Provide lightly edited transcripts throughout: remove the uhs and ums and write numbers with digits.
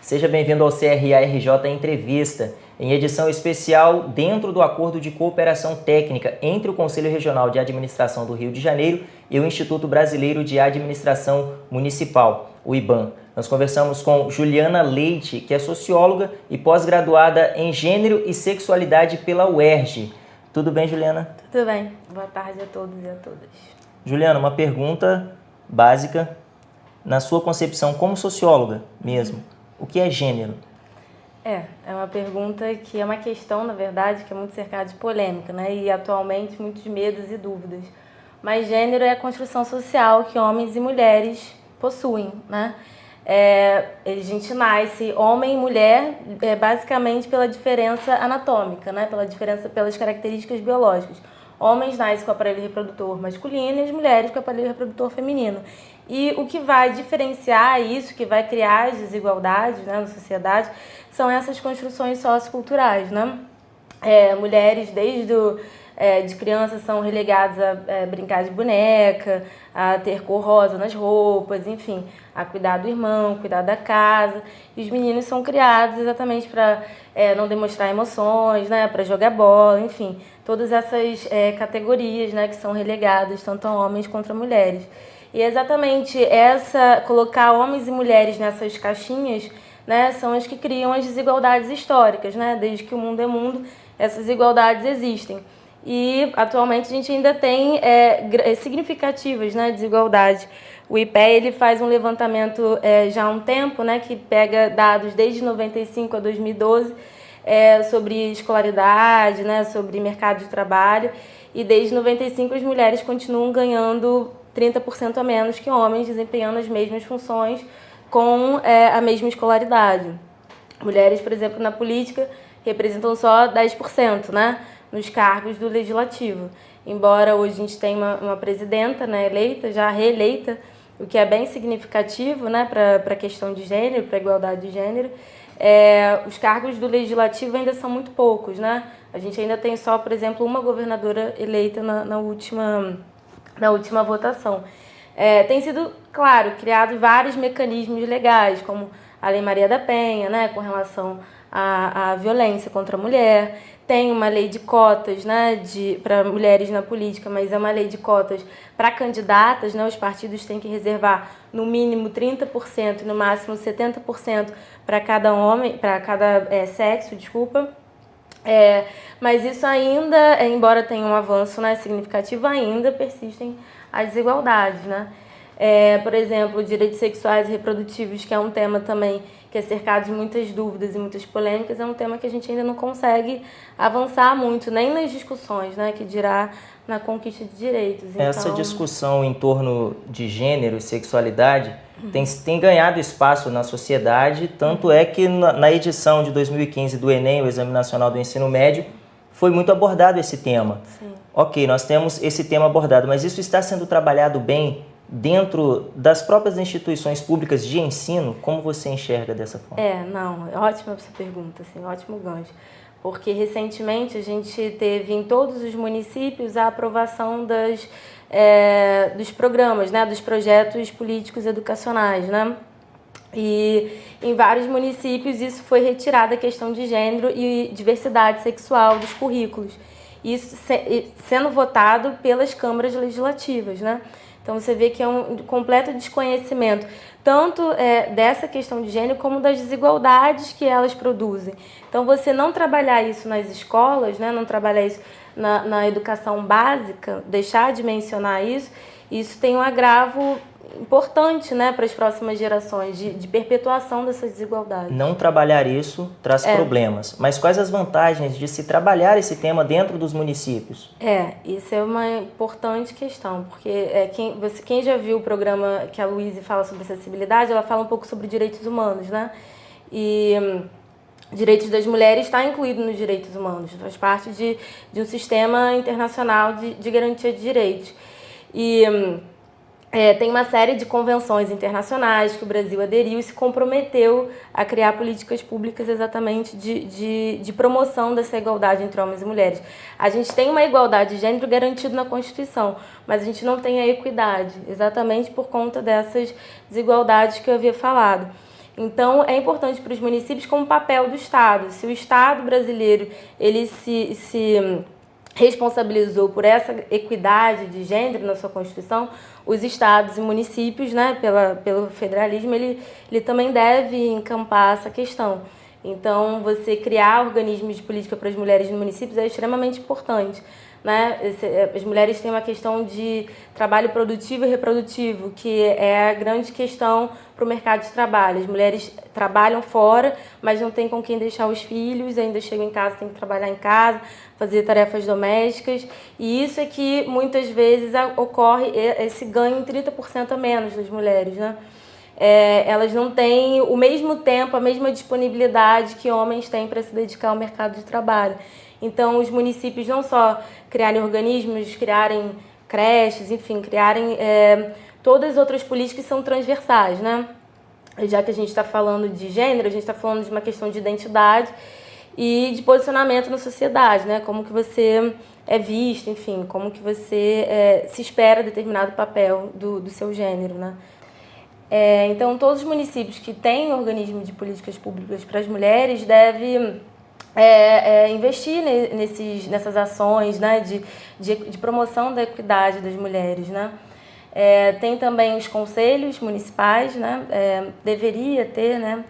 Seja bem-vindo ao CRA-RJ Entrevista, em edição especial dentro do Acordo de Cooperação Técnica entre o Conselho Regional de Administração do Rio de Janeiro e o Instituto Brasileiro de Administração Municipal, o IBAM. Nós conversamos com Juliana Leite, que é socióloga e pós-graduada em Gênero e Sexualidade pela UERJ. Tudo bem, Juliana? Tudo bem. Boa tarde a todos e a todas. Juliana, uma pergunta básica, na sua concepção como socióloga mesmo. O que é gênero? É uma pergunta que é uma questão, na verdade, que é muito cercada de polêmica, né? E atualmente muitos medos e dúvidas. Mas gênero é a construção social que homens e mulheres possuem, né? A gente nasce homem e mulher basicamente pela diferença anatômica, né? Pelas características biológicas. Homens nascem com o aparelho reprodutor masculino e as mulheres com o aparelho reprodutor feminino. E o que vai diferenciar isso, que vai criar as desigualdades, né, na sociedade, são essas construções socioculturais, né? Mulheres, de crianças, são relegadas a brincar de boneca, a ter cor rosa nas roupas, enfim, a cuidar do irmão, cuidar da casa. E os meninos são criados exatamente para não demonstrar emoções, né, para jogar bola, enfim, todas essas categorias, né, que são relegadas tanto a homens quanto a mulheres. E exatamente colocar homens e mulheres nessas caixinhas, né, são as que criam as desigualdades históricas, né? Desde que o mundo é mundo, essas desigualdades existem. E atualmente a gente ainda tem significativas, né, desigualdades. O IPE ele faz um levantamento já há um tempo, né, que pega dados desde 95 a 2012 sobre escolaridade, né, sobre mercado de trabalho. E desde 95 as mulheres continuam ganhando 30% a menos que homens, desempenhando as mesmas funções com a mesma escolaridade. Mulheres, por exemplo, na política representam só 10%, né, nos cargos do legislativo. Embora hoje a gente tenha uma presidenta, né, eleita, já reeleita, o que é bem significativo, né, para a questão de gênero, para a igualdade de gênero, os cargos do legislativo ainda são muito poucos, né? A gente ainda tem só, por exemplo, uma governadora eleita na última votação. Tem sido, claro, criado vários mecanismos legais, como a Lei Maria da Penha, né, com relação à violência contra a mulher. Tem uma lei de cotas, né, para mulheres na política, mas é uma lei de cotas para candidatas, né? Os partidos têm que reservar no mínimo 30% e no máximo 70% para cada homem, para cada sexo, desculpa. Mas isso ainda, embora tenha um avanço, né, significativo, ainda persistem as desigualdades, né? Por exemplo, direitos sexuais e reprodutivos, que é um tema também que é cercado de muitas dúvidas e muitas polêmicas, é um tema que a gente ainda não consegue avançar muito, nem nas discussões, né, que dirá na conquista de direitos. Essa discussão em torno de gênero e sexualidade tem ganhado espaço na sociedade, tanto é que na edição de 2015 do Enem, o Exame Nacional do Ensino Médio, foi muito abordado esse tema. Sim. Ok, nós temos esse tema abordado, mas isso está sendo trabalhado bem dentro das próprias instituições públicas de ensino? Como você enxerga dessa forma? É ótima essa pergunta, assim, ótimo gancho. Porque recentemente a gente teve em todos os municípios a aprovação dos programas, né, dos projetos políticos educacionais, né? E em vários municípios isso foi retirado, a questão de gênero e diversidade sexual dos currículos. Isso sendo votado pelas câmaras legislativas, né? Então você vê que é um completo desconhecimento, tanto dessa questão de gênero como das desigualdades que elas produzem. Então você não trabalhar isso nas escolas, né, não trabalhar isso na educação básica, deixar de mencionar isso tem um agravo importante, né, para as próximas gerações, de perpetuação dessas desigualdades. Não trabalhar isso traz problemas, mas quais as vantagens de se trabalhar esse tema dentro dos municípios? Isso é uma importante questão, porque quem já viu o programa que a Luíse fala sobre acessibilidade, ela fala um pouco sobre direitos humanos, né? E direitos das mulheres está incluído nos direitos humanos, faz parte de um sistema internacional de garantia de direitos. E tem uma série de convenções internacionais que o Brasil aderiu e se comprometeu a criar políticas públicas exatamente de promoção dessa igualdade entre homens e mulheres. A gente tem uma igualdade de gênero garantida na Constituição, mas a gente não tem a equidade, exatamente por conta dessas desigualdades que eu havia falado. Então, é importante para os municípios como papel do Estado. Se o Estado brasileiro ele se responsabilizou por essa equidade de gênero na sua Constituição, os estados e municípios, né, pelo federalismo, ele também deve encampar essa questão. Então, você criar organismos de política para as mulheres no municípios é extremamente importante, né? As mulheres têm uma questão de trabalho produtivo e reprodutivo, que é a grande questão para o mercado de trabalho. As mulheres trabalham fora, mas não tem com quem deixar os filhos, ainda chegam em casa, tem que trabalhar em casa, fazer tarefas domésticas, e isso é que muitas vezes ocorre esse ganho em 30% a menos das mulheres, né? Elas não têm o mesmo tempo, a mesma disponibilidade que homens têm para se dedicar ao mercado de trabalho. Então, os municípios não só criarem organismos, criarem creches, enfim, criarem todas as outras políticas que são transversais, né? Já que a gente está falando de gênero, a gente está falando de uma questão de identidade e de posicionamento na sociedade, né? Como que você é visto, enfim, como que você se espera determinado papel do seu gênero, né? Então, todos os municípios que têm organismo de políticas públicas para as mulheres devem investir nessas ações, né, de promoção da equidade das mulheres, né? Tem também os conselhos municipais, né? Deveria ter, né,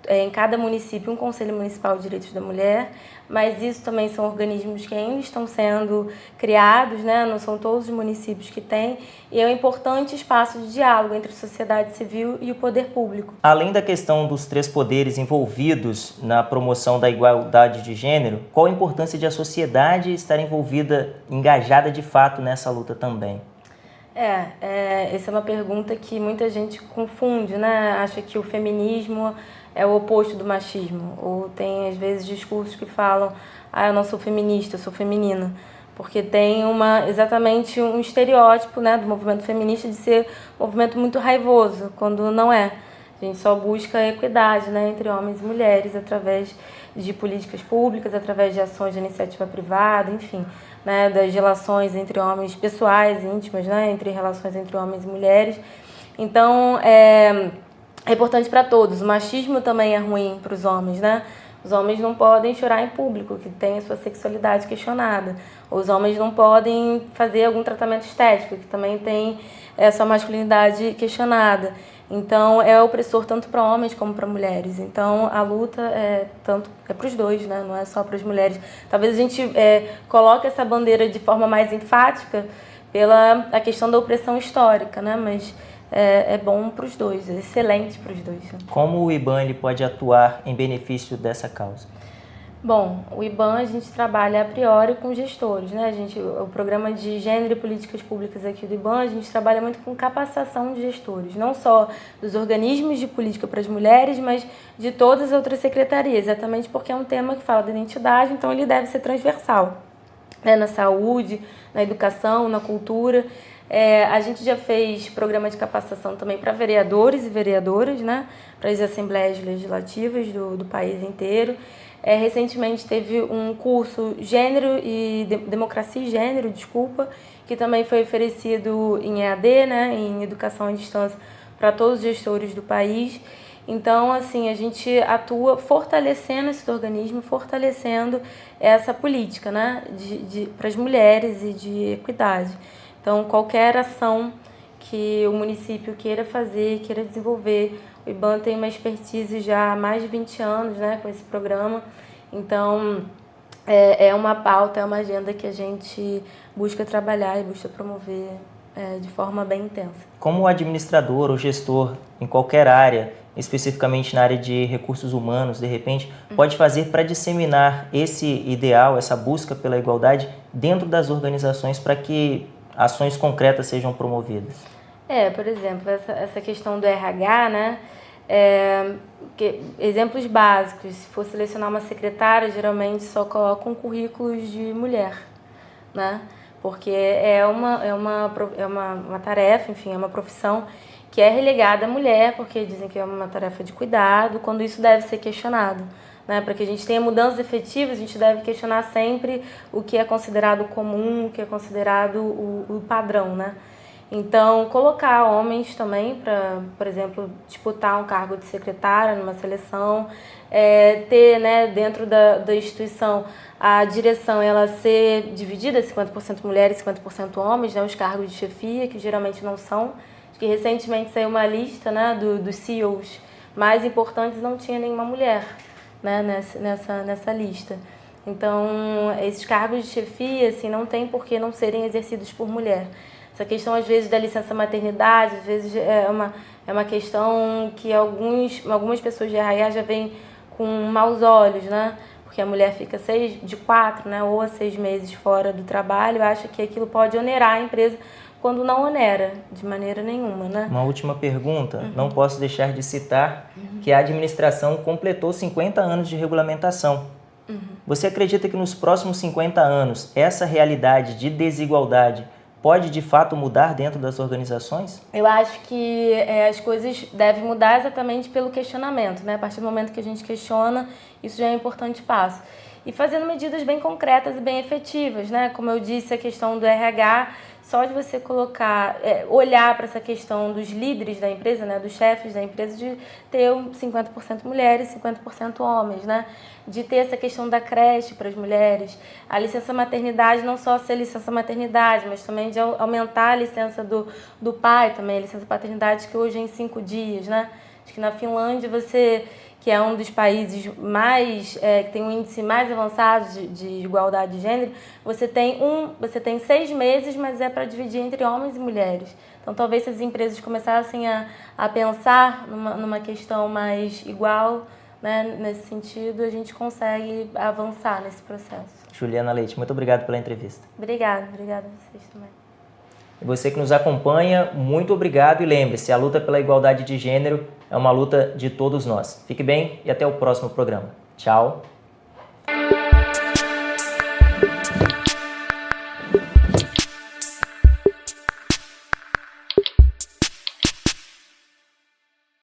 em cada município um Conselho Municipal de Direitos da Mulher, mas isso também são organismos que ainda estão sendo criados, né? Não são todos os municípios que têm, e é um importante espaço de diálogo entre a sociedade civil e o poder público. Além da questão dos 3 poderes envolvidos na promoção da igualdade de gênero, qual a importância de a sociedade estar envolvida, engajada de fato nessa luta também? Essa é uma pergunta que muita gente confunde, né? Acha que o feminismo é o oposto do machismo, ou tem às vezes discursos que falam: eu não sou feminista, eu sou feminina, porque tem exatamente um estereótipo, né, do movimento feminista de ser um movimento muito raivoso, quando não é. A gente só busca a equidade, né, entre homens e mulheres através de políticas públicas, através de ações de iniciativa privada, enfim, né, das relações entre homens pessoais, íntimas, né, entre relações entre homens e mulheres. Então, é importante para todos. O machismo também é ruim para os homens, né? Os homens não podem chorar em público, que tem a sua sexualidade questionada. Os homens não podem fazer algum tratamento estético, que também tem a sua masculinidade questionada. Então, é opressor tanto para homens como para mulheres. Então, a luta é para os dois, né? Não é só para as mulheres. Talvez a gente coloque essa bandeira de forma mais enfática pela a questão da opressão histórica, né? Mas é bom para os dois, é excelente para os dois. Como o IBAN ele pode atuar em benefício dessa causa? Bom, o IBAN a gente trabalha a priori com gestores, né? O programa de gênero e políticas públicas aqui do IBAN, a gente trabalha muito com capacitação de gestores, não só dos organismos de política para as mulheres, mas de todas as outras secretarias, exatamente porque é um tema que fala da identidade, então ele deve ser transversal, né? Na saúde, na educação, na cultura. A gente já fez programa de capacitação também para vereadores e vereadoras, né? Para as assembleias legislativas do país inteiro. Recentemente teve um curso Democracia e Gênero, que também foi oferecido em EAD, né? Em educação à distância, para todos os gestores do país. Então, assim, a gente atua fortalecendo esse organismo, fortalecendo essa política, né? Para as mulheres e de equidade. Então, qualquer ação que o município queira fazer, queira desenvolver, o IBAN tem uma expertise já há mais de 20 anos, né, com esse programa. Então, é uma pauta, é uma agenda que a gente busca trabalhar e busca promover de forma bem intensa. Como administrador ou gestor em qualquer área, especificamente na área de recursos humanos, de repente, pode fazer para disseminar esse ideal, essa busca pela igualdade dentro das organizações para que ações concretas sejam promovidas? Por exemplo, essa questão do RH, né? Exemplos básicos, se for selecionar uma secretária, geralmente só colocam currículos de mulher, né? Porque é uma tarefa, enfim, é uma profissão que é relegada à mulher, porque dizem que é uma tarefa de cuidado, quando isso deve ser questionado. Né? Para que a gente tenha mudanças efetivas, a gente deve questionar sempre o que é considerado comum, o que é considerado o padrão, né? Então, colocar homens também para, por exemplo, disputar um cargo de secretária numa seleção, ter, né, dentro da instituição a direção ela ser dividida, 50% mulheres e 50% homens, né, os cargos de chefia, que geralmente não são. Acho que recentemente saiu uma lista, né, dos CEOs mais importantes e não tinha nenhuma mulher, né, nessa lista. Então, esses cargos de chefia assim, não tem por que não serem exercidos por mulher. Essa questão, às vezes, da licença maternidade, às vezes é uma questão que algumas pessoas de RH já veem com maus olhos, né? Porque a mulher fica de 4, né, ou a 6 meses fora do trabalho, acha que aquilo pode onerar a empresa, quando não onera de maneira nenhuma, né? Uma última pergunta, não posso deixar de citar que a administração completou 50 anos de regulamentação. Você acredita que nos próximos 50 anos essa realidade de desigualdade pode de fato mudar dentro das organizações? Eu acho que as coisas devem mudar exatamente pelo questionamento, né? A partir do momento que a gente questiona, isso já é um importante passo. E fazendo medidas bem concretas e bem efetivas, né? Como eu disse, a questão do RH, só de você colocar, olhar para essa questão dos líderes da empresa, né? Dos chefes da empresa, de ter 50% mulheres e 50% homens, né? De ter essa questão da creche para as mulheres, a licença maternidade, não só ser licença maternidade, mas também de aumentar a licença do pai também, a licença paternidade, que hoje é em 5 dias, né? Acho que na Finlândia que é um dos países mais, que tem um índice mais avançado de igualdade de gênero, você tem 6 meses, mas é para dividir entre homens e mulheres. Então, talvez se as empresas começassem a pensar numa questão mais igual, né, nesse sentido, a gente consegue avançar nesse processo. Juliana Leite, muito obrigado pela entrevista. Obrigada a vocês também. E você que nos acompanha, muito obrigado e lembre-se, a luta pela igualdade de gênero é uma luta de todos nós. Fique bem e até o próximo programa. Tchau.